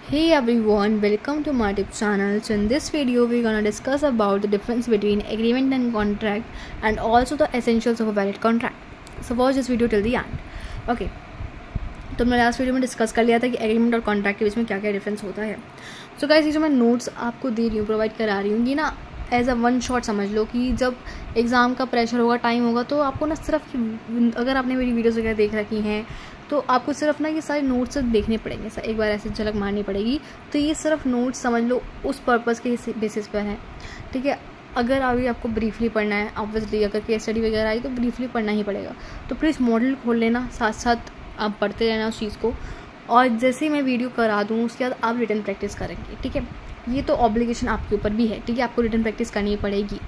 Hey everyone, welcome to my YouTube channel. So in this video we're gonna discuss about the difference between agreement and contract and also the essentials of a valid contract. So watch this video till the end. Okay. तो मैं last video में discuss कर लिया था कि agreement और contract के बीच में क्या क्या डिफरेंस होता है. सो गाइस, ये जो मैं नोट्स आपको दे रही हूँ, प्रोवाइड करा रही हूँ, ये ना एज अ वन शॉट समझ लो कि जब एग्ज़ाम का प्रेशर होगा, टाइम होगा, तो आपको ना सिर्फ, अगर आपने मेरी वीडियोस वगैरह देख रखी हैं तो आपको सिर्फ ना ये सारे नोट्स देखने पड़ेंगे, एक बार ऐसे झलक मारनी पड़ेगी. तो ये सिर्फ नोट्स समझ लो उस पर्पज़ के बेसिस पर है, ठीक है. अगर अभी आपको ब्रीफली पढ़ना है, ऑब्वियसली अगर केस स्टडी वगैरह आई तो ब्रीफली पढ़ना ही पड़ेगा. तो प्लीज़ मॉडल खोल लेना, साथ साथ आप पढ़ते रहना उस चीज़ को, और जैसे ही मैं वीडियो करा दूँ उसके बाद आप रिटन प्रैक्टिस करेंगे, ठीक है. ये तो ऑब्लिगेशन आपके ऊपर भी है, ठीक है. आपको रिटन प्रैक्टिस करनी पड़ेगी.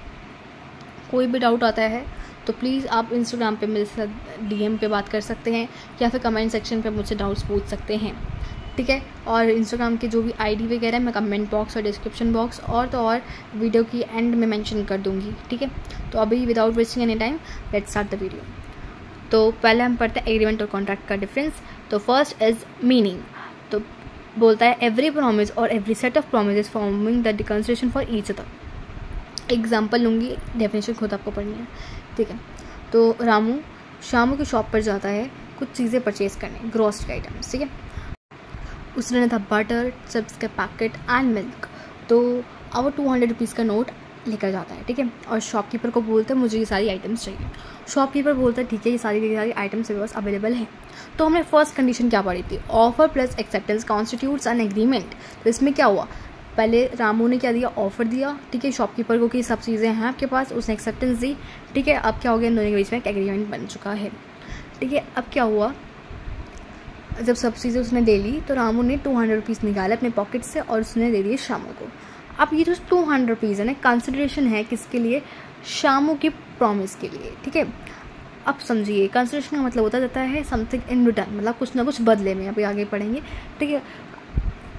कोई भी डाउट आता है तो प्लीज़ आप इंस्टाग्राम पे मेरे साथ DM पे बात कर सकते हैं या फिर कमेंट सेक्शन पे मुझसे डाउट्स पूछ सकते हैं, ठीक है. और इंस्टाग्राम की जो भी ID वगैरह मैं कमेंट बॉक्स और डिस्क्रिप्शन बॉक्स और वीडियो की एंड में मेंशन कर दूँगी, ठीक है. तो अभी without wasting any time let's start the video. तो पहले हम पढ़ते हैं एग्रीमेंट और कॉन्ट्रैक्ट का डिफरेंस. तो फर्स्ट इज़ मीनिंग. तो बोलता है एवरी प्रॉमिस और every set of promise forming the consideration for each other. Example लूँगी, डेफिनेशन खुद आपको पढ़नी है, ठीक है. तो रामू शामू की शॉप पर जाता है कुछ चीज़ें परचेज करने, ग्रोसरी आइटम्स, ठीक है. उसने लेना था बटर, चिप्स के पैकेट एंड मिल्क. तो अब 200 रुपीज़ का नोट लेकर जाता है, ठीक है. और शॉपकीपर को बोलते हैं मुझे ये सारी आइटम्स चाहिए. शॉपकीपर बोलता है ठीक है, ये सारी आइटम्स मेरे पास अवेलेबल है. तो हमने फर्स्ट कंडीशन क्या पढ़ी थी, offer plus acceptance constitutes an agreement. तो इसमें क्या हुआ, पहले रामू ने क्या दिया, ऑफर दिया, ठीक है, शॉपकीपर को कि सब चीज़ें हैं आपके पास, उसने एक्सेप्टेंस दी, ठीक है. अब क्या हो गया, इन दोनों के बीच में एक एग्रीमेंट बन चुका है, ठीक है. अब क्या हुआ, जब सब चीज़ें उसने दे ली तो रामू ने 200 रुपीज़ निकाले अपने पॉकेट से और उसने दे दिए शामू को. अब ये जो 200 रुपीज़ है ना, कंसिडरेशन है किसके लिए, शामू की प्रॉमिस के लिए, ठीक है. अब समझिए, कंसिडरेशन का मतलब होता जाता है समथिंग इन रिटर्न, मतलब कुछ ना कुछ बदले में. अभी आगे पढ़ेंगे, ठीक है.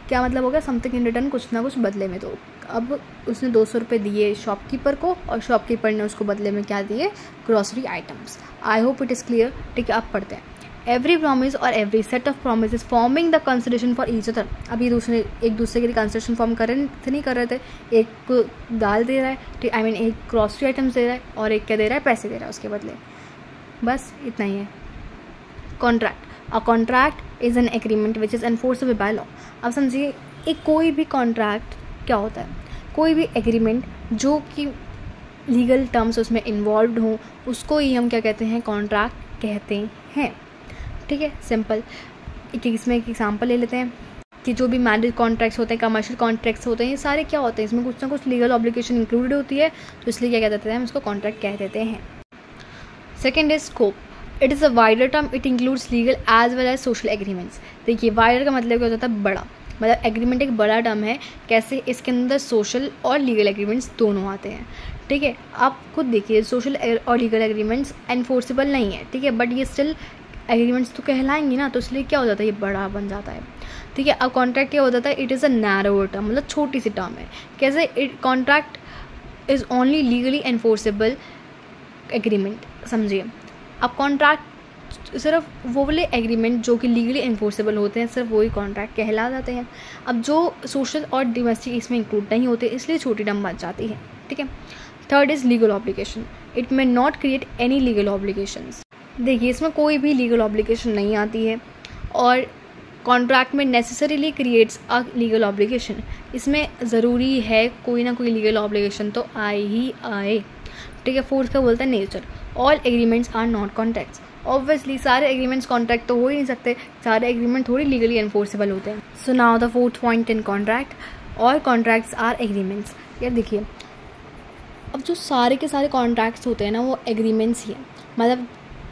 क्या मतलब होगा, समथिंग इन रिटर्न, कुछ ना कुछ बदले में. तो अब उसने 200 रुपये दिए शॉपकीपर को और शॉपकीपर ने उसको बदले में क्या दिए, grocery items. I hope it is clear, ठीक है. अब पढ़ते हैं. एवरी प्रॉमिस और every set of promise forming the consideration for each other. अब ये दूसरे एक दूसरे के लिए कंसिडरेशन फॉर्म नहीं कर रहे थे. एक को दाल दे रहा है, ठीक, आई मीन एक ग्रॉसरी आइटम्स दे रहा है और एक क्या दे रहा है, पैसे दे रहा है उसके बदले. बस इतना ही है. Contract. A contract is an agreement which is enforceable by law. अब समझिए, एक कोई भी कॉन्ट्रैक्ट क्या होता है, कोई भी एग्रीमेंट जो कि लीगल टर्म्स उसमें इन्वॉल्व हों, उसको ही हम क्या कहते हैं, कॉन्ट्रैक्ट कहते हैं, ठीक है. सिंपल. इसमें एक एग्जांपल ले लेते हैं कि जो भी मैरिज कॉन्ट्रैक्ट्स होते हैं, कमर्शियल कॉन्ट्रैक्ट्स होते हैं, ये सारे क्या होते हैं, इसमें कुछ ना कुछ लीगल ऑब्लिगेशन इंक्लूडेड होती है, तो इसलिए क्या कहते हैं, हम इसको कॉन्ट्रैक्ट कह देते हैं. Second is scope. It is a wider term, it includes legal as well as social agreements. देखिए, वाइडर का मतलब क्या होता है, बड़ा, मतलब एग्रीमेंट एक बड़ा टर्म है. कैसे, इसके अंदर सोशल और लीगल एग्रीमेंट्स दोनों आते हैं, ठीक है. आप खुद देखिए, सोशल और लीगल एग्रीमेंट्स एनफोर्सेबल नहीं है, ठीक है, बट ये स्टिल एग्रीमेंट्स तो कहलाएंगे ना, तो इसलिए क्या हो जाता है, ये बड़ा बन जाता है, ठीक है. अब कॉन्ट्रैक्ट क्या हो जाता है, it is a narrower term, मतलब छोटी सी टर्म है. कैसे, it contract is only legally enforceable agreement. समझिए, अब कॉन्ट्रैक्ट सिर्फ वो वाले एग्रीमेंट जो कि लीगली एनफोर्सेबल होते हैं, सिर्फ वही कॉन्ट्रैक्ट कहला जाते हैं. अब जो सोशल और डोमेस्टिक इसमें इंक्लूड नहीं होते, इसलिए छोटी टर्म बन जाती है, ठीक है. Third is legal obligation. It may not create any legal obligations. देखिए, इसमें कोई भी लीगल ऑब्लिगेशन नहीं आती है और कॉन्ट्रैक्ट में necessarily creates a legal obligation. इसमें ज़रूरी है कोई ना कोई लीगल ऑब्लिगेशन तो आए ही आए, ठीक है. फोर्थ का बोलता है nature. All agreements are not contracts. Obviously सारे एग्रीमेंट्स कॉन्ट्रैक्ट तो हो ही नहीं सकते, सारे एग्रीमेंट थोड़ी लीगली एनफोर्सेबल होते हैं. So now the fourth point in contract, all contracts are agreements. यार देखिए, अब जो सारे के सारे कॉन्ट्रैक्ट्स होते हैं ना, वो एग्रीमेंट्स ही हैं. मतलब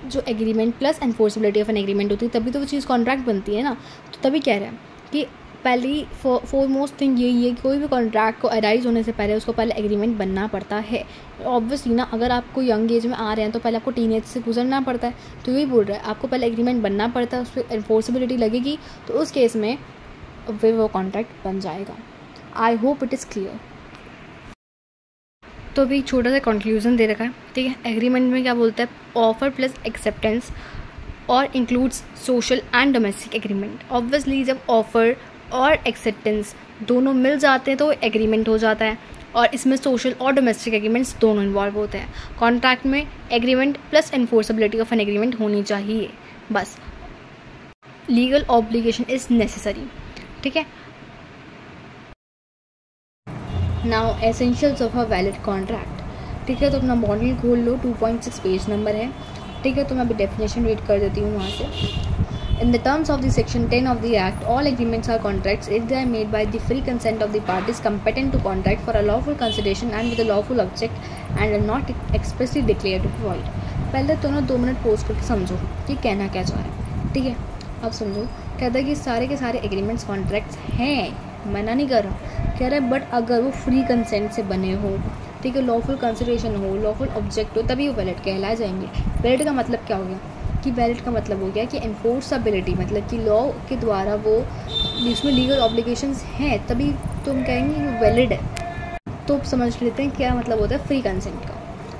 जो agreement plus enforceability of an agreement होती है, तभी तो वो चीज़ कॉन्ट्रैक्ट बनती है ना. तो तभी कह रहे हैं कि पहली फॉरमोस्ट थिंग यही है कि कोई भी कॉन्ट्रैक्ट को अराइज होने से पहले उसको पहले एग्रीमेंट बनना पड़ता है. ऑब्वियसली ना, अगर आपको यंग एज में आ रहे हैं तो पहले आपको टीनेज से गुजरना पड़ता है. तो यही बोल रहा है, आपको पहले एग्रीमेंट बनना पड़ता है, उस पर एनफोर्सेबिलिटी लगेगी, तो उस केस में फिर वो कॉन्ट्रैक्ट बन जाएगा. I hope it is clear. तो अभी छोटा सा कंक्लूजन दे रखा है, ठीक है. एग्रीमेंट में क्या बोलता है, ऑफर प्लस एक्सेप्टेंस और includes social and domestic agreement. Obviously जब ऑफर और एक्सेप्टेंस दोनों मिल जाते हैं तो एग्रीमेंट हो जाता है, और इसमें सोशल और डोमेस्टिक एग्रीमेंट्स दोनों इन्वॉल्व होते हैं। कॉन्ट्रैक्ट में agreement plus enforceability of an agreement होनी चाहिए, बस। लीगल ऑब्लिगेशन इज़ नेसेसरी, ठीक है। Now essentials of a valid contract, ठीक है। तो अपना मॉड्यूल खोल लो, 2.6 पेज नंबर है, ठीक है। तो मैं अभी डेफिनेशन रीड कर देती हूँ वहाँ से। In the terms of the Section 10 of the Act, all agreements are contracts if they are made by the free consent of the parties competent to contract for a lawful consideration and with a lawful object and are not expressly declared void। पहले तो ना 2 minute pose करके समझो कि कहना क्या चाह रहा है, ठीक है। अब समझो, कहता है कि सारे के सारे एग्रीमेंट्स कॉन्ट्रैक्ट्स हैं, मना नहीं कर रहा, कह रहा है बट अगर वो फ्री कंसेंट से बने हो, ठीक है, लॉफुल कंसिडरेशन हो, लॉफुल ऑब्जेक्ट हो, तभी वो वैलिड कहलाए जाएंगे। वैलिड का मतलब क्या हो गया कि वैलिड का मतलब हो गया कि एनफोर्सबिलिटी, मतलब कि लॉ के द्वारा वो जिसमें लीगल ऑब्लिगेशंस हैं तभी तुम कहेंगे वो वैलिड है। तो समझ लेते हैं क्या मतलब होता है फ्री कंसेंट का।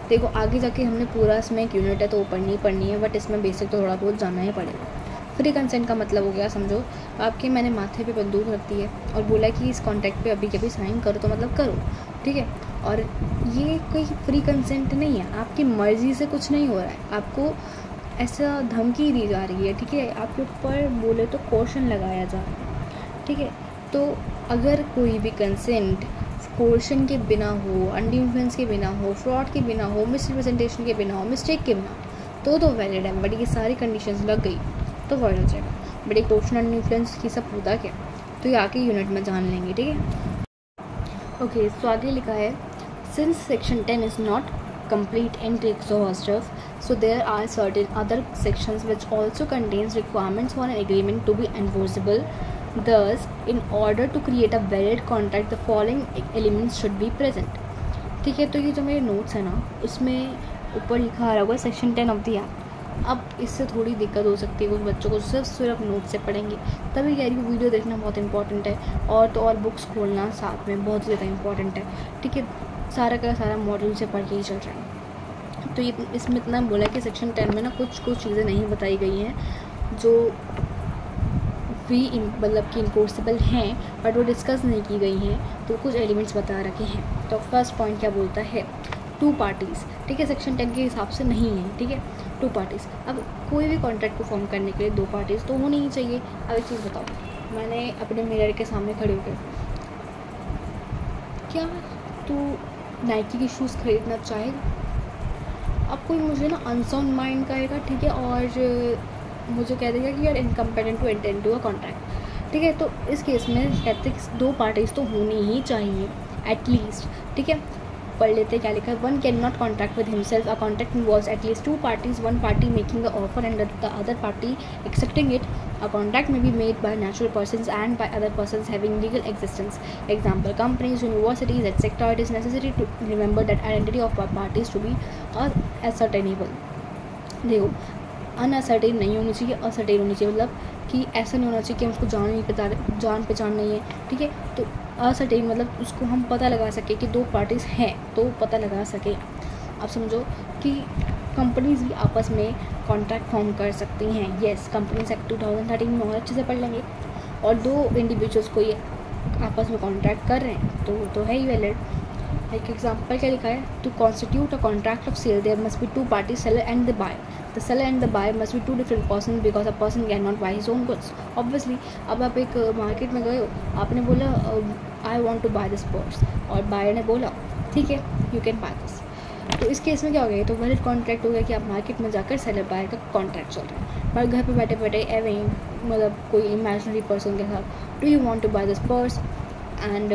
देखो आगे जाके हमने पूरा इसमें एक यूनिट है तो वो पढ़नी है, बट इसमें बेसिक तो थोड़ा बहुत जानना ही पड़ेगा। फ्री कंसेंट का मतलब हो गया, समझो आपके मैंने माथे पे बंदूक रख दी है और बोला कि इस कॉन्ट्रैक्ट पे अभी कभी साइन करो, तो मतलब करो, ठीक है। और ये कोई फ्री कंसेंट नहीं है, आपकी मर्ज़ी से कुछ नहीं हो रहा है, आपको ऐसा धमकी दी जा रही है, ठीक है, आपके ऊपर बोले तो कॉशन लगाया जा रहा है, ठीक है। तो अगर कोई भी कंसेंट कोर्शन के बिना हो, अंडर इन्फ्लुएंस के बिना हो, फ्रॉड के बिना हो, मिसरिप्रेजेंटेशन के बिना हो, मिस्टेक के बिना, तो वैलिड है। बट ये सारी कंडीशंस लग गई तो वॉइड हो जाएगा। बट एक कोर्शन अंडर इन्फ्लुएंस की सब होता क्या, तो ये आगे यूनिट में जान लेंगे, ठीक है। ओके, तो आगे लिखा है since section 10 is not complete and exhaustive, so there are certain other sections which also contains requirements for an agreement to be enforceable. Thus, in order to create a valid contract, the following elements should be present, ठीक है। तो ये जो मेरे notes है ना, उसमें ऊपर लिखा आ रहा होगा सेक्शन 10 ऑफ द एक्ट। अब इससे थोड़ी दिक्कत हो सकती है कुछ बच्चों को, सिर्फ नोट से पढ़ेंगे, तभी कह रही हूँ वीडियो देखना बहुत इंपॉर्टेंट है, और तो और बुक्स खोलना साथ में बहुत ज़्यादा इंपॉर्टेंट है, ठीक है। सारा का सारा मॉड्यूल से पढ़ के ही चल रहा है। तो ये इसमें इतना बोला कि सेक्शन 10 में ना कुछ चीज़ें नहीं बताई गई हैं जो भी मतलब कि इन्फोर्सेबल हैं, बट वो डिस्कस नहीं की गई हैं, तो कुछ एलिमेंट्स बता रखे हैं। तो फर्स्ट पॉइंट क्या बोलता है, 2 पार्टीज़, ठीक है। सेक्शन 10 के हिसाब से नहीं है, ठीक है, 2 पार्टीज़। अब कोई भी कॉन्ट्रैक्ट को फॉर्म करने के लिए 2 पार्टीज़ तो होनी ही चाहिए। अब एक चीज़ बताओ, मैंने अपने मिरर के सामने खड़े होकर, क्या तू नाइकी के शूज़ ख़रीदना चाहेगा? अब कोई मुझे ना अनसाउंड माइंड कहेगा, ठीक है, और मुझे कह देगा कि यार incompetent to enter into a contract, ठीक है। तो इस केस में कहते हैं 2 पार्टीज़ तो होनी ही चाहिए एटलीस्ट, ठीक है। पढ़ लेते क्या लिखा है, 1 can not contract with himself, a contract involves at least 2 parties, 1 party making the offer and the other party accepting it. A contract may be made by natural persons and by other persons having legal existence. Example, companies, universities, etc. It is necessary to remember that identity of parties to be ascertainable. देखो, uncertain नहीं होनी चाहिए, ascertain होनी चाहिए, मतलब कि ऐसा नहीं होना चाहिए कि हम उसको जान पहचान नहीं है, ठीक है। तो असर्टेन मतलब उसको हम पता लगा सके कि 2 पार्टीज़ हैं, तो पता लगा सके। अब समझो कि कंपनीज भी आपस में कॉन्ट्रैक्ट फॉर्म कर सकती हैं। येस, कंपनीज एक्ट 2013 में और अच्छे से पढ़ लेंगे। और 2 इंडिविजुअल्स को ये आपस में कॉन्ट्रैक्ट कर रहे हैं तो है ही वैलिड। एक एग्जांपल क्या लिखा है, to constitute a contract of sale there must be 2 parties, seller and the buyer. The seller and the buyer must be 2 different person because a person can not buy his own goods. Obviously अब आप एक market में गए हो, आपने बोला I want to buy this purse, और buyer ने बोला ठीक है यू कैन बाय दिस। तो इस केस में क्या हो गया, तो वैलिड कॉन्ट्रैक्ट हो गया कि आप मार्केट में जाकर सेलर बायर का कॉन्ट्रैक्ट चल रहा है, पर घर पे बैठे बैठे एवे मतलब कोई इमेजिनरी पर्सन के साथ do you want to buy this purse and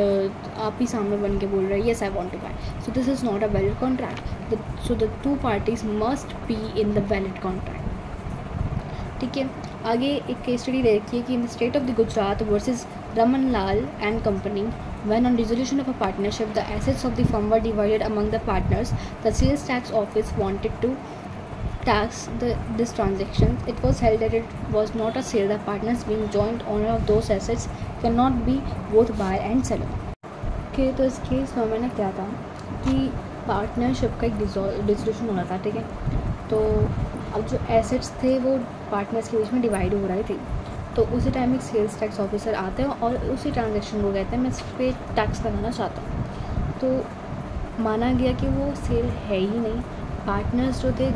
आप ही सामने बन के बोल रहे हैं yes I want to buy, so this is not a valid contract. So the 2 parties must be in the valid contract, ठीक है। आगे एक केस स्टडी देखिए कि in the state of the Gujarat versus Raman Lal and company, when on dissolution of a partnership the assets of the firm were divided among the partners, the sales tax office wanted to tax this transaction. It was held that it was not a sale, the partners being joint owner of those assets cannot be both buyer and seller. Okay, तो इस case में मैंने क्या था कि partnership का एक dissolution हो रहा था, ठीक है। तो अब जो एसेट्स थे वो पार्टनर्स के बीच में डिवाइड हो रहे थे, तो उसी टाइम एक सेल्स टैक्स ऑफिसर आते हैं और उसी ट्रांजेक्शन को कहते हैं मैं इस पर टैक्स लगाना चाहता हूँ। तो माना गया कि वो सेल है ही नहीं, पार्टनर्स जो थे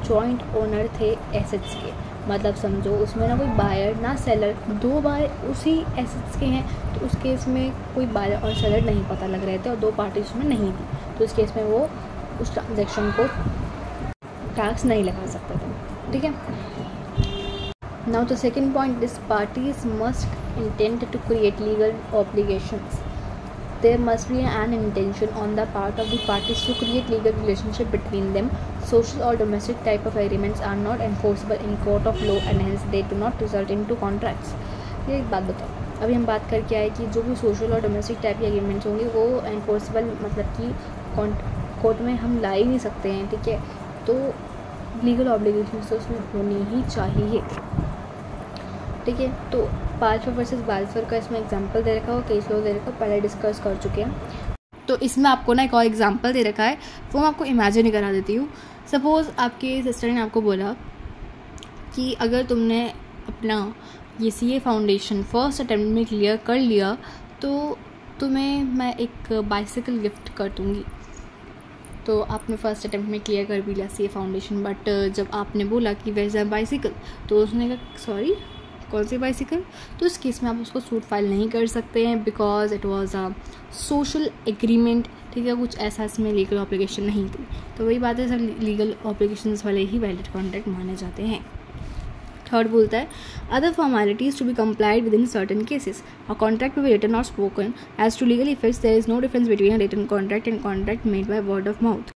जॉइंट ओनर थे एसेट्स के, मतलब समझो उसमें ना कोई बायर ना सेलर, दो बायर उसी एसेट्स के हैं, तो उस केस में कोई बायर और सेलर नहीं पता लग रहे थे और दो पार्टी उसमें नहीं थी, तो इस केस में वो उस ट्रांजेक्शन को टैक्स नहीं लगा सकते थे। ठीक है, now the second point, this parties must intent to create legal obligations. There must be an intention on the part of the parties to create legal relationship between them. Social or domestic type of agreements are not enforceable in court of law and hence they do not result into contracts. ये एक बात बताओ, अभी हम बात करके आए कि जो भी सोशल और डोमेस्टिक टाइप के एग्रीमेंट्स होंगे वो एनफोर्सेबल, मतलब कि कोर्ट में हम ला ही नहीं सकते हैं। ठीक है, तो लीगल ऑब्लिगेशंस तो उसमें होनी ही चाहिए। ठीक है, तो पाल्फर वर्सेस बाल्फर का इसमें एग्जांपल दे रखा हो, केस लॉ दे रखा हो, पहले डिस्कस कर चुके हैं। तो इसमें आपको ना एक और एग्जांपल दे रखा है, वो मैं आपको इमेजिन ही करा देती हूँ। सपोज़ आपकी सिस्टर ने आपको बोला कि अगर तुमने अपना ये CA फाउंडेशन फर्स्ट अटेम्प्ट में क्लियर कर लिया तो तुम्हें मैं एक बाइसिकल गिफ्ट कर दूँगी। तो आपने फर्स्ट अटेम्प्ट में क्लियर कर भी लिया CA फाउंडेशन, बट जब आपने बोला कि वेयर इज अ बाइसिकल, तो उसने कहा सॉरी कौन सी बाइसिकल, तो इस केस में आप उसको सूट फाइल नहीं कर सकते हैं because it was a social agreement. ठीक है, कुछ ऐसा इसमें लीगल ऑब्लिगेशन नहीं थी। तो वही बात है, सब लीगल ऑब्लिगेशंस वाले ही वैलिड कॉन्ट्रैक्ट माने जाते हैं। थर्ड बोलता है other formalities to be complied with in certain cases a contract to be written और spoken as to legal effects there is no difference between a written contract and contract made by word of mouth.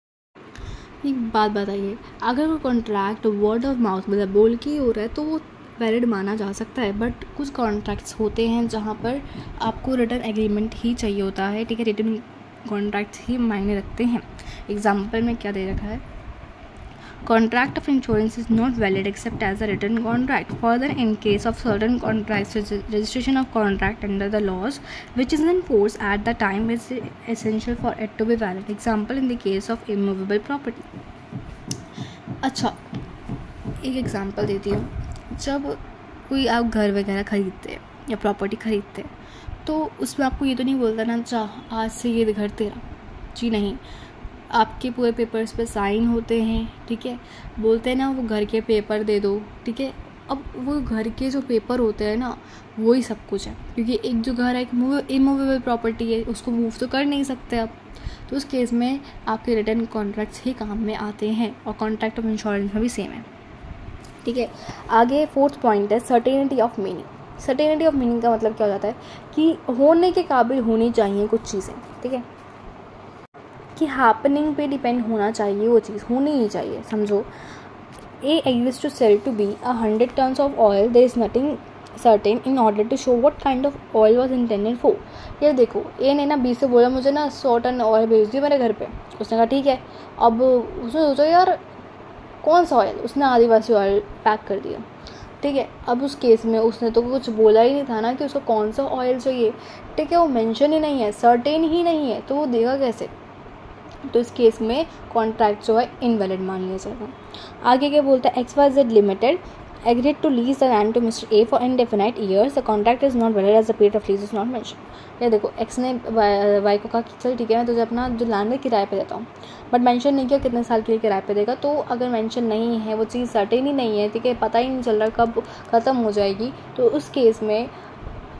एक बात बताइए, अगर वो contract word of mouth मतलब बोल के ही हो रहा है तो वो वैलिड माना जा सकता है, बट कुछ कॉन्ट्रैक्ट्स होते हैं जहाँ पर आपको रिटन एग्रीमेंट ही चाहिए होता है। ठीक है, रिटन कॉन्ट्रैक्ट्स ही मायने रखते हैं। एग्जाम्पल में क्या दे रखा है, contract of insurance is not valid except as a written contract. Further in case of certain contracts registration of contract under the laws which is in force at the time is essential for it to be valid. Example in the case of immovable property. अच्छा, एक example देती हूँ, जब कोई आप घर वगैरह ख़रीदते हैं या प्रॉपर्टी ख़रीदते हैं तो उसमें आपको ये तो नहीं बोलता ना अच्छा आज से ये घर तेरा, जी नहीं, आपके पूरे पेपर्स पे साइन होते हैं। ठीक है, बोलते हैं ना वो घर के पेपर दे दो। ठीक है, अब वो घर के जो पेपर होते हैं ना वही सब कुछ है, क्योंकि एक जो घर है एक इमूवेबल प्रॉपर्टी है, उसको मूव तो कर नहीं सकते आप। तो उस केस में आपके रिटर्न कॉन्ट्रैक्ट्स ही काम में आते हैं और कॉन्ट्रैक्ट ऑफ इंश्योरेंस में भी सेम है। ठीक है, आगे फोर्थ पॉइंट है certainty of meaning. Certainty of meaning का मतलब क्या हो जाता है कि होने के काबिल होनी चाहिए कुछ चीज़ें। ठीक है, कि हैपनिंग पे डिपेंड होना चाहिए, वो चीज़ होनी ही चाहिए। समझो A agrees to sell to B 100 tons of oil, there is nothing certain in order to show what kind of oil was intended for। ये देखो A ने ना B से बोला मुझे ना 100 टन ऑयल भेज दी मेरे घर पे, उसने कहा ठीक है। अब उसने सोचा यार कौन सा ऑयल, उसने आदिवासी ऑयल पैक कर दिया। ठीक है, अब उस केस में उसने तो कुछ बोला ही नहीं था ना कि उसको कौन सा ऑयल चाहिए। ठीक है, वो मेंशन ही नहीं है, सर्टेन ही नहीं है, तो वो देगा कैसे। तो इस केस में कॉन्ट्रैक्ट जो है इनवैलिड मान लिया जाएगा। आगे क्या बोलता है, XYZ limited agreed to lease the land to Mr. A for indefinite years. The contract is not valid as the period of lease is not mentioned। ये देखो X ने Y को कहा कि चल ठीक है मैं तुझे अपना जो लैंड है किराए पे देता हूँ, बट मेंशन नहीं किया कितने साल के लिए किराए पे देगा। तो अगर मेंशन नहीं है, वो चीज़ सर्टेन ही नहीं है, ठीक है, पता ही नहीं चल रहा कब ख़त्म हो जाएगी, तो उस केस में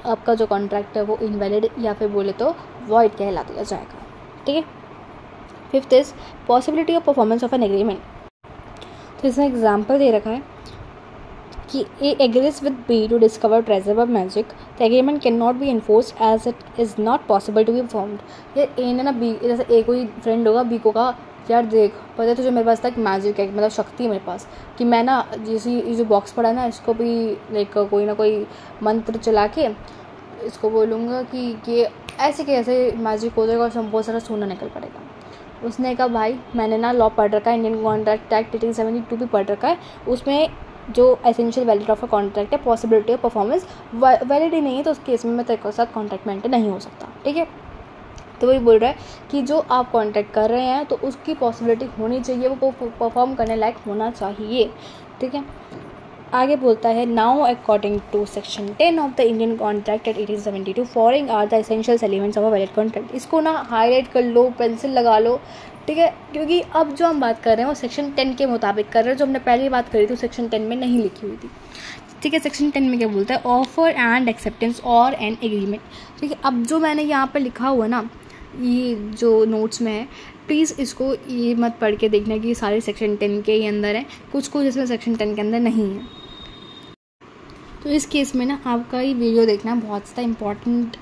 आपका जो कॉन्ट्रैक्ट है वो इनवैलिड या फिर बोले तो वॉइड कहला दिया जाएगा। ठीक है, fifth is possibility of performance of an agreement. तो इसमें एग्जाम्पल दे रखा है कि A agrees with B to discover treasure of magic. The agreement cannot be enforced as it is not possible to be performed। ये A ने ना B, जैसे A कोई फ्रेंड होगा B को कहा यार देख पता है तुझे मेरे पास एक मैजिक है, मतलब शक्ति है मेरे पास कि मैं ना जैसे ये जो बॉक्स पड़ा है ना इसको भी लाइक कोई ना कोई मंत्र चला के इसको बोलूँगा कि ये ऐसे कैसे मैजिक हो जाएगा और बहुत सारा सोना निकल पड़ेगा। उसने कहा भाई मैंने ना लॉ पढ़ रखा है, इंडियन कॉन्ट्रैक्ट एक्ट 1872 भी पढ़ रखा है, उसमें जो essential valid of a contract है पॉसिबिलिटी ऑफ परफॉर्मेंस वैलिड ही नहीं है, तो उस केस में मैं तेरे के साथ कॉन्ट्रैक्ट मेंटेन नहीं हो सकता। ठीक है, तो वही बोल रहा है कि जो आप कॉन्ट्रैक्ट कर रहे हैं तो उसकी पॉसिबिलिटी होनी चाहिए, वो परफॉर्म करने लायक होना चाहिए। ठीक है, आगे बोलता है now according to section 10 of the Indian contract act 1872 following are the essential elements of a valid contract. इसको ना हाईलाइट कर लो, पेंसिल लगा लो, ठीक है, क्योंकि अब जो हम बात कर रहे हैं वो सेक्शन 10 के मुताबिक कर रहे हैं। जो हमने पहले बात करी थी सेक्शन 10 में नहीं लिखी हुई थी, ठीक है। सेक्शन 10 में क्या बोलता है, ऑफर एंड एक्सेप्टेंस और एन एग्रीमेंट, ठीक है। अब जो मैंने यहाँ पर लिखा हुआ ना, ये जो नोट्स में है, प्लीज़ इसको ये मत पढ़ के देखना कि सारे सेक्शन 10 के ही अंदर है, कुछ कुछ इसमें सेक्शन 10 के अंदर नहीं है। तो इस केस में ना आपका ये वीडियो देखना बहुत ज़्यादा इम्पॉर्टेंट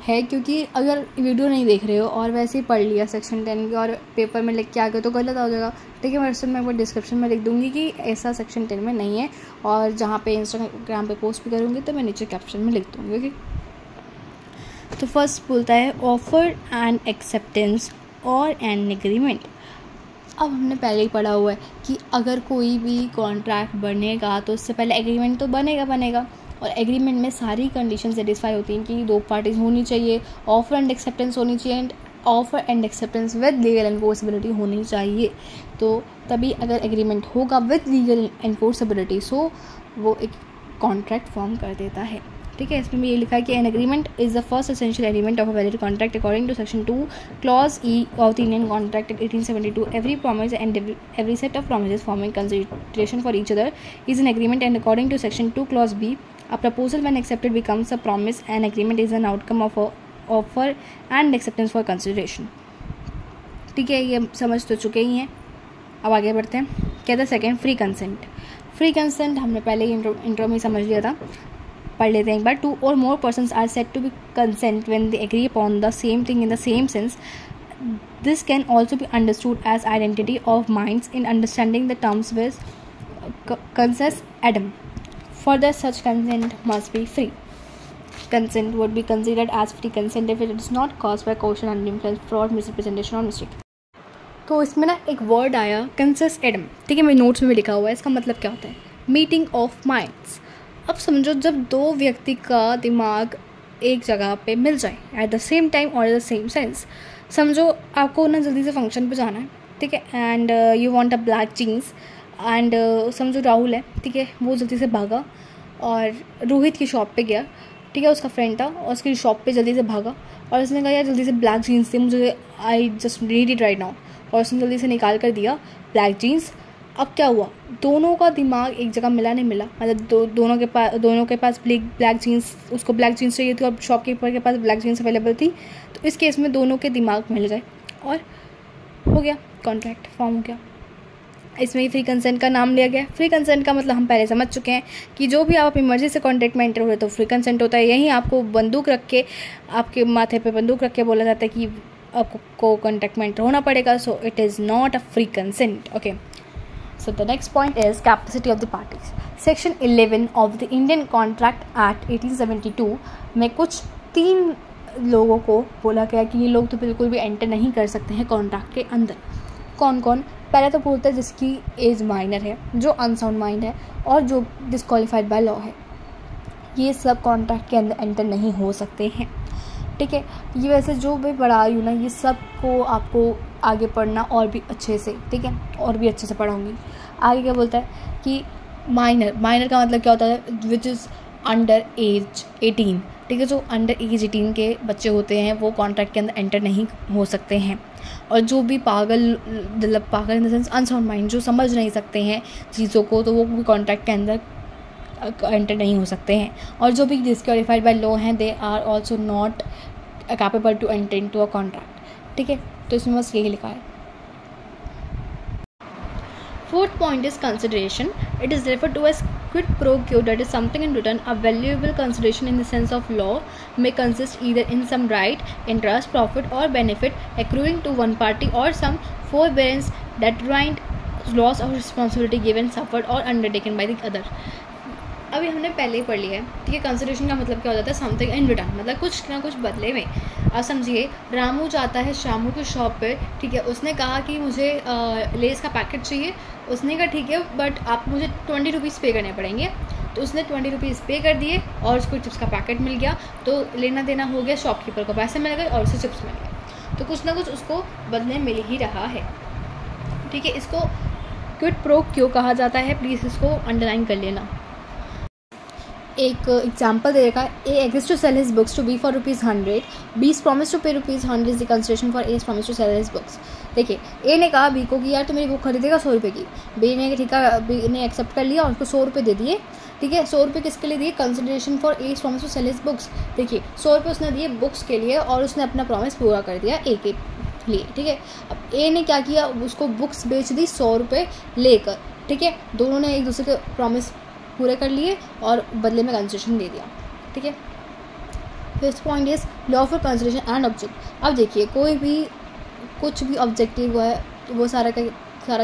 है, क्योंकि अगर वीडियो नहीं देख रहे हो और वैसे ही पढ़ लिया सेक्शन 10 के और पेपर में लिख के आ गए तो गलत हो जाएगा, ठीक है। वैसे मैं वो डिस्क्रिप्शन में लिख दूँगी कि ऐसा सेक्शन 10 में नहीं है, और जहाँ पे इंस्टाग्राम पे पोस्ट भी करूँगी तो मैं नीचे कैप्शन में लिख दूँगी, ओके। तो फर्स्ट बोलता है ऑफर एंड एक्सेप्टेंस और एन एग्रीमेंट। अब हमने पहले ही पढ़ा हुआ है कि अगर कोई भी कॉन्ट्रैक्ट बनेगा तो उससे पहले एग्रीमेंट तो बनेगा, और एग्रीमेंट में सारी कंडीशन सेटिस्फाई होती हैं कि दो पार्टीज होनी चाहिए, ऑफर एंड एक्सेप्टेंस होनी चाहिए, and offer and acceptance with legal enforceability होनी चाहिए। तो तभी अगर एग्रीमेंट होगा विद लीगल एनफोर्सेबिलिटी सो वो एक कॉन्ट्रैक्ट फॉर्म कर देता है, ठीक है। इसमें भी ये लिखा है कि an agreement is the first essential element of a valid contract according to section 2 clause e of the Indian contract act 1872 every promise and every set of promises forming consideration for each other is an agreement and according to section 2 clause b a proposal when accepted becomes a promise and agreement is an outcome of a offer and acceptance for consideration, ठीक है। ये समझ तो चुके ही हैं। अब आगे बढ़ते हैं। क्या था second, free consent. Free consent हमने पहले ही इंट्रो में समझ लिया था, पढ़ लेते हैं एक बार। 2 or more persons are said to be consent when they agree upon the same thing in the same sense. This can also be understood as identity of minds in understanding the terms with consensus adam. Further, such consent must be free. Consent would be considered as free consent if it is not caused by coercion, undue fraud, misrepresentation or mistake. तो इसमें ना एक word आया कंसेस Adam, ठीक है, मेरे notes में भी लिखा हुआ है। इसका मतलब क्या होता है, मीटिंग ऑफ माइंड्स। अब समझो जब दो व्यक्ति का दिमाग एक जगह पे मिल जाए एट द सेम टाइम और एट द सेम सेंस। समझो आपको ना जल्दी से फंक्शन पे जाना है, ठीक है, and you want a black jeans, and समझो राहुल है, ठीक है, वो जल्दी से भागा और रोहित की शॉप पे गया, ठीक है, उसका फ्रेंड था, और उसकी शॉप पे जल्दी से भागा और उसने कहा यार जल्दी से ब्लैक जीन्स दे मुझे, I just need it right now, और उसने जल्दी से निकाल कर दिया ब्लैक जीन्स। अब क्या हुआ, दोनों का दिमाग एक जगह मिला नहीं मिला, मतलब दोनों के पास ब्लैक जीन्स, उसको ब्लैक जीन्स चाहिए थी और शॉपकीपर के पास ब्लैक जीन्स अवेलेबल थी। तो इस केस में दोनों के दिमाग मिल गए और हो गया, कॉन्ट्रैक्ट फॉर्म हो गया। इसमें ही फ्री कंसेंट का नाम लिया गया। फ्री कंसेंट का मतलब हम पहले समझ चुके हैं कि जो भी आप अपनी मर्जी से कॉन्ट्रैक्ट में एंटर हो रहे तो फ्री कंसेंट होता है। यहीं आपको बंदूक रख के, आपके माथे पे बंदूक रख के बोला जाता है कि आपको कॉन्ट्रैक्ट में एंटर होना पड़ेगा, so it is not a free consent, okay. So the next point is capacity of the parties. Section 11 of the Indian contract act 1872 में कुछ 3 लोगों को बोला गया कि ये लोग तो बिल्कुल भी एंटर नहीं कर सकते हैं कॉन्ट्रैक्ट के अंदर। कौन कौन? पहले तो बोलता है जिसकी एज माइनर है, जो अनसाउंड माइंड है और जो डिस्क्वालीफाइड बाय लॉ है, ये सब कॉन्ट्रैक्ट के अंदर एंटर नहीं हो सकते हैं, ठीक है। ये वैसे जो भी पढ़ा रही हूँ ना, ये सब को आपको आगे पढ़ना और भी अच्छे से, ठीक है, और भी अच्छे से पढ़ाऊँगी। आगे क्या बोलता है कि माइनर का मतलब क्या होता है, विच इज़ अंडर एज 18, ठीक है, जो अंडर एज 18 के बच्चे होते हैं वो कॉन्ट्रैक्ट के अंदर एंटर नहीं हो सकते हैं। और जो भी पागल in the sense unsound mind, जो समझ नहीं सकते हैं चीज़ों को, तो वो भी कॉन्ट्रैक्ट के अंदर एंटर नहीं हो सकते हैं। और जो भी डिस्क्वालीफाइड बाय लॉ हैं, they are also not capable to enter into a contract, ठीक है। तो इसमें बस यही लिखा है। Fourth point is consideration. It is referred to as quid pro quo, that is something in return. A valuable consideration in the sense of law may consist either in some right, interest, profit or benefit accruing to one party or some forbearance, deterrent, loss or responsibility given, suffered or undertaken by the other. अभी हमने पहले ही पढ़ लिया है, ठीक है। Consideration का मतलब क्या हो जाता है, समथिंग इन रिटर्न, मतलब कुछ ना कुछ बदले में। आप समझिए, रामू जाता है शामू की शॉप पे, ठीक है, उसने कहा कि मुझे लेस का पैकेट चाहिए। उसने कहा ठीक है, बट आप मुझे 20 रुपीज़ पे करने पड़ेंगे। तो उसने 20 रुपीज़ पे कर दिए और उसको चिप्स का पैकेट मिल गया। तो लेना देना हो गया, शॉपकीपर को पैसे मिल गए और उसे चिप्स मिल गए। तो कुछ ना कुछ उसको बदले मिल ही रहा है, ठीक है। इसको क्विड प्रो क्यो कहा जाता है, प्लीज़ इसको अंडरलाइन कर लेना, एक एग्जाम्पल दे रखा है, A agrees to sell his books to B for ₹100, B is promise to pay ₹100 the consideration for A is promise to sell his books. देखिए ए ने कहा बी को कि यार तो मेरी बुक खरीदेगा 100 रुपये की, बी ने ठीक है, बी ने एक्सेप्ट कर लिया और उसको 100 रुपये दे दिए। ठीक है, 100 रुपये किसके लिए दिए? Consideration for A is promise to sell his books. देखिए 100 रुपये उसने दिए बुक्स के लिए और उसने अपना प्रॉमिस पूरा कर दिया ए के लिए। ठीक है, अब ए ने क्या किया, उसको बुक्स बेच दी 100 रुपये लेकर। ठीक है, दोनों ने एक दूसरे के प्रॉमिस पूरे कर लिए और बदले में कंसिडरेशन दे दिया। ठीक है, fifth point is lawful consideration and object. अब देखिए कोई भी कुछ भी ऑब्जेक्टिव है तो वो सारा क्या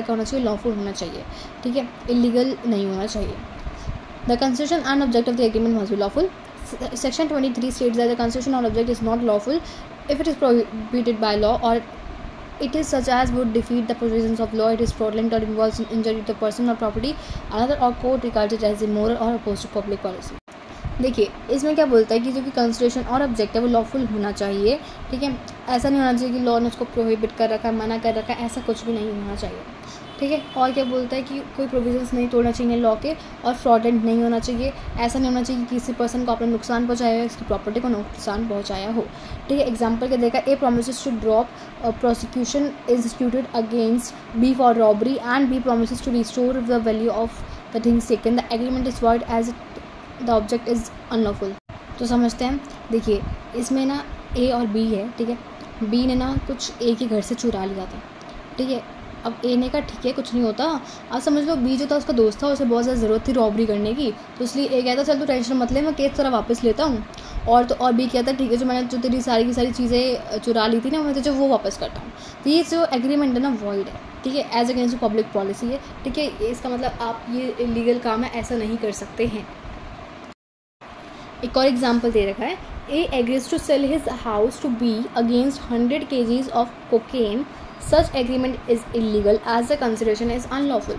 होना चाहिए? लॉफुल होना चाहिए। ठीक है, इलीगल नहीं होना चाहिए। The consideration and object of the agreement must be lawful. Section 23 states that the consideration or object is not lawful if it is prohibited by law or it is such as would defeat the provisions of law, it is fraudulent or involves injury to the person or property another, or court regards it as immoral or opposed to public policy। देखिए इसमें क्या बोलता है कि जो कि consideration और object है वो लॉफुल होना चाहिए। ठीक है, ऐसा नहीं होना चाहिए कि लॉ ने उसको प्रोहिबिट कर रखा है, मना कर रखा है, ऐसा कुछ भी नहीं होना चाहिए। ठीक है, और क्या बोलता है कि कोई प्रोविजंस नहीं तोड़ना चाहिए लॉ के, और फ्रॉडेंट नहीं होना चाहिए। ऐसा नहीं होना चाहिए कि किसी पर्सन को आपने नुकसान पहुंचाया हो, इसकी प्रॉपर्टी को नुकसान पहुंचाया हो। ठीक है, एग्जांपल क्या देखा, A promises to drop prosecution instituted against B for robbery and B promises to restore the value of the things taken, the agreement is void as the object is unlawful. तो समझते हैं, देखिए इसमें ना ए और B है। ठीक है, बी ने ना कुछ ए के घर से चुरा लिया था। ठीक है, अब ए ने कहा ठीक है कुछ नहीं होता। आप समझ लो बी जो था उसका दोस्त था, उसे बहुत ज़्यादा ज़रूरत थी रॉबरी करने की, तो इसलिए ए कहता चल तू टेंशन मत ले, मैं केस तरह वापस लेता हूँ। और बी कहता ठीक है जो मैंने जो तेरी सारी की सारी चीज़ें चुरा ली थी ना, मैं तुझे वो वापस करता हूँ। तो ये जो एग्रीमेंट है ना वॉइड है। ठीक है, एज अगेंस्ट पब्लिक पॉलिसी है। ठीक है, इसका मतलब आप ये इलीगल काम है, ऐसा नहीं कर सकते हैं। एक और एग्जाम्पल दे रखा है, A agrees to sell his house to B against 100 kgs of cocaine, such agreement is illegal as the consideration is unlawful.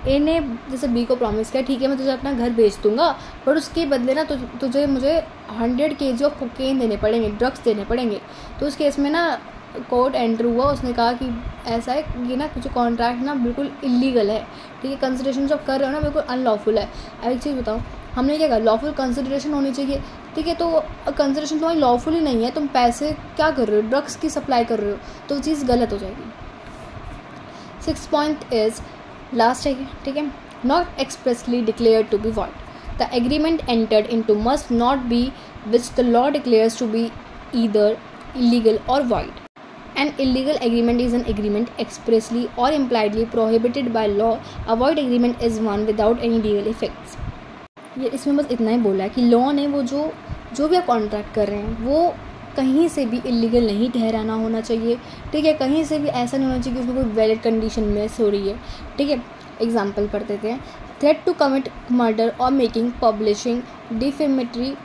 A ने जैसे बी को प्रॉमिस किया ठीक है मैं तुझे अपना घर बेच दूंगा, बट उसके बदले ना तुझे मुझे 100 kg ऑफ कोकेन देने पड़ेंगे, ड्रग्स देने पड़ेंगे। तो उस केस में ना कोर्ट एंटर हुआ, उसने कहा कि ऐसा है कि ना जो कॉन्ट्रैक्ट ना बिल्कुल इलीगल है। ठीक है, कंसिडरेशन जब कर रहे हो ना बिल्कुल अनलॉफुल है। अब एक चीज़ बताओ, हमने क्या कहा लॉफुल कंसिडरेशन होनी चाहिए। ठीक है, तो कंसिडरेशन तुम्हारी लॉफुल ही नहीं है, तुम पैसे क्या कर रहे हो, ड्रग्स की सप्लाई कर रहे हो, तो वो चीज़ गलत हो जाएगी। 6th पॉइंट इज लास्ट है। ठीक है, not expressly declared to be void. The agreement entered into must not be which the law declares to be either illegal or void. An illegal agreement is an agreement expressly or impliedly prohibited by law. A void agreement is one without any legal effects. ये इसमें बस इतना ही बोला है कि law ने वो जो भी आप कॉन्ट्रैक्ट कर रहे हैं वो कहीं से भी इलीगल नहीं ठहराना होना चाहिए। ठीक है, कहीं से भी ऐसा नहीं होना चाहिए कि उसमें कोई वैलिड कंडीशन मिस हो रही है। ठीक है, एग्जाम्पल पढ़ देते हैं, थ्रेट टू कमिट मर्डर और making publishing defamatory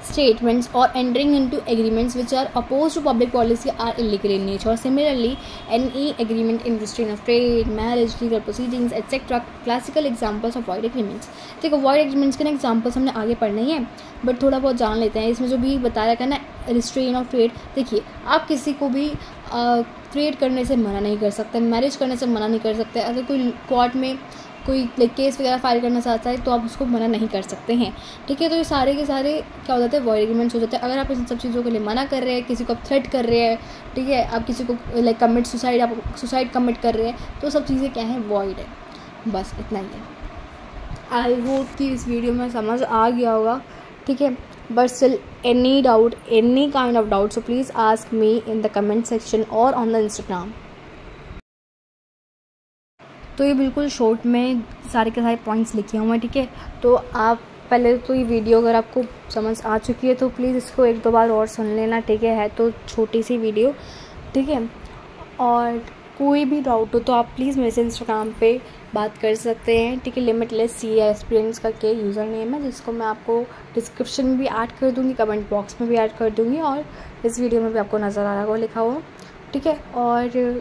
statements or entering into agreements which are opposed to public policy are illegal in nature. Similarly, any agreement in restraint of trade, marriage, legal proceedings, etc. classical examples of void agreements. देखो void agreements के ना examples हमने आगे पढ़ने हैं, but थोड़ा बहुत जान लेते हैं। इसमें जो भी बताया था ना रिस्ट्रेन ऑफ ट्रेड, देखिए आप किसी को भी ट्रेड करने से मना नहीं कर सकते, मैरिज करने से मना नहीं कर सकते। अगर कोई कोर्ट में कोई केस वगैरह फाइल करना चाहता है तो आप उसको मना नहीं कर सकते हैं। ठीक है, तो ये सारे के सारे क्या हो जाते हैं वॉइड एग्रीमेंट्स हो जाते हैं। अगर आप इन सब चीज़ों के लिए मना कर रहे हैं, किसी को आप थ्रेट कर रहे हैं, ठीक है, आप किसी को लाइक कमिट सुसाइड, आप सुसाइड कमिट कर रहे हैं, तो सब चीज़ें क्या हैं वॉइड है। बस इतना ही है। आई होप कि इस वीडियो में समझ आ गया होगा। ठीक है, but still any doubt, any kind of doubt, so please ask me in the comment section और ऑन द इंस्टाग्राम। तो ये बिल्कुल शॉर्ट में सारे के सारे पॉइंट्स लिखे हुए हैं। ठीक है, तो आप पहले तो ये वीडियो अगर आपको समझ आ चुकी है तो प्लीज़ इसको 1-2 बार और सुन लेना। ठीक है तो छोटी सी वीडियो। ठीक है, और कोई भी डाउट हो तो आप प्लीज़ मेरे से इंस्टाग्राम पे बात कर सकते हैं। ठीक है, लिमिटलेस सी एक्सपीरियंस करके यूज़र नेम है, जिसको मैं आपको डिस्क्रिप्शन में भी ऐड कर दूँगी, कमेंट बॉक्स में भी ऐड कर दूँगी, और इस वीडियो में भी आपको नज़र आ रहा होगा लिखा हुआ। ठीक है, और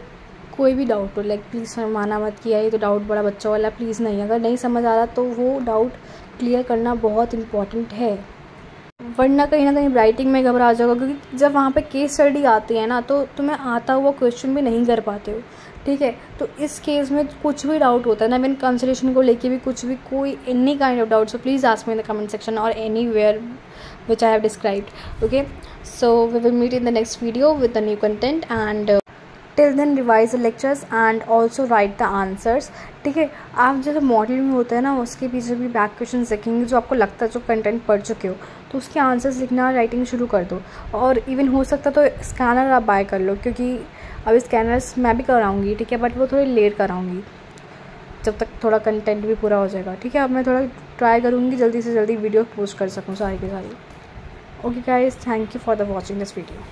कोई भी डाउट हो लाइक प्लीज़ शर्माना मत किया, ये तो डाउट बड़ा बच्चा वाला, प्लीज़ नहीं, अगर नहीं समझ आ रहा तो वो डाउट क्लियर करना बहुत इम्पॉर्टेंट है, वरना कहीं ना कहीं राइटिंग में घबरा जाओगे। क्योंकि जब वहाँ पे केस स्टडी आती है ना तो तुम्हें आता हुआ क्वेश्चन भी नहीं कर पाते हो। ठीक है। तो इस केस में कुछ भी डाउट होता है ना, इवन कंसलेशन को लेके भी कुछ भी, कोई any kind of doubt, so please ask me in the comment section और anywhere which I have described. Okay, so we will meet in the next video with the new content, and till then revise the lectures and also write the answers. ठीक है, आप जैसे model में होता है ना, उसके पीछे भी बैक क्वेश्चन देखेंगे जो आपको लगता है जो कंटेंट पढ़ चुके हो, तो उसके आंसर्स लिखना राइटिंग शुरू कर दो। और इवन हो सकता तो स्कैनर आप बाय कर लो, क्योंकि अभी स्कैनर्स मैं भी कराऊंगी, ठीक है, बट वो थोड़ी लेट कराऊंगी जब तक थोड़ा कंटेंट भी पूरा हो जाएगा। ठीक है, अब मैं थोड़ा ट्राई करूँगी जल्दी से जल्दी वीडियो पोस्ट कर सकूँ सारी की सारी। Okay guys, thank you for the watching this video.